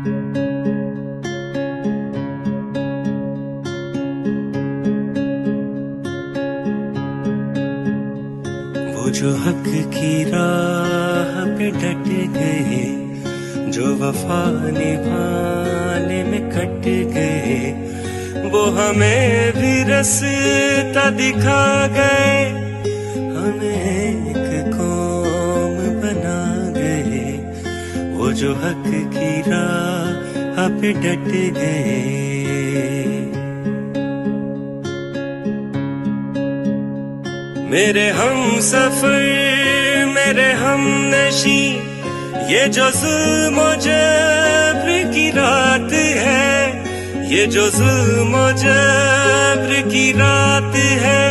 وہ جو حق کی راہ پہ ڈٹ گئے، جو وفا نبھانے میں کٹ گئے، وہ ہمیں بھی رستہ دکھا گئے، ہمیں ایک قوم بنا گئے، وہ جو حق کی راہ پہ ڈٹ گئے۔ میرے ہم سفر، میرے ہم نشیں، یہ جو ظلم و جبر کی رات ہے، یہ جو ظلم و جبر کی رات ہے،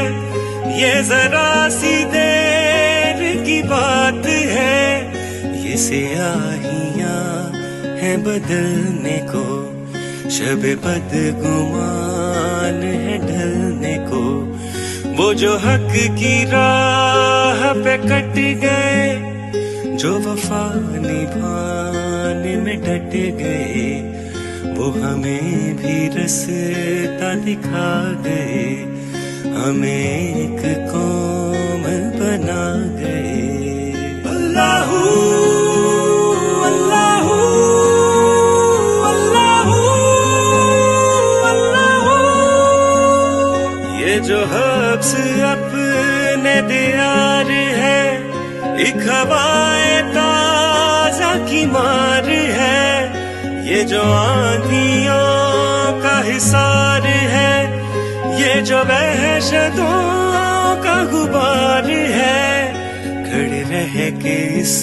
یہ ذرا سی دیر کی بات ہے، یہ سیاہیاں ہیں بدلنے کو، شب بدگمان ہے ڈھلنے کو، وہ جو حق کی راہ پہ کٹ گئے، جو وفا نبھانے میں ڈٹ گئے، وہ ہمیں بھی رستہ دکھا گئے، ہمیں ایک قوم بنا گئے۔ اللہ اللہ اللہ اللہ، یہ جو حبس اپنے دیار ہے، ایک ہوائے تازہ کی مار ہے، یہ جو آندھیوں کا حصار ہے، یہ جو وحشتوں کا غبار ہے، کھڑے رہ کے اس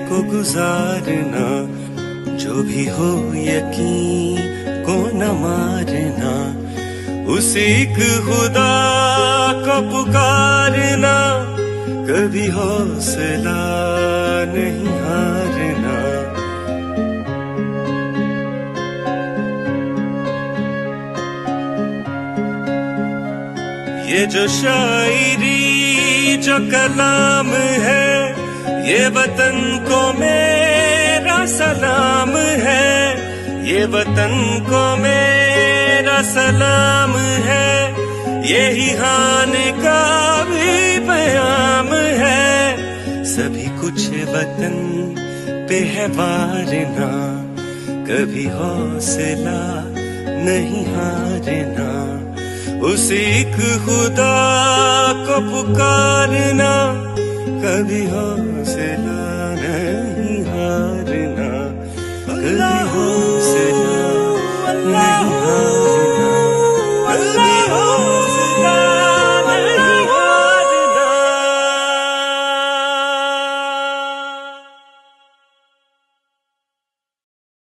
کو گزارنا، جو بھی ہو یقین کو نہ مارنا، اس ایک خدا کو پکارنا، کبھی حوصلہ نہیں ہارنا۔ یہ جو شاعری جو کلام ہے، یہ وطن کو میرا سلام ہے، یہ وطن کو میرا سلام ہے، یہی ہان کا بھی پیام ہے، سبھی کچھ وطن پہ ہے وارنا، کبھی حوصلہ نہیں ہارنا، اس ایک خدا کو پکارنا، کبھی حوصلہ نہیں ہارنا، کبھی حوصلہ نہیں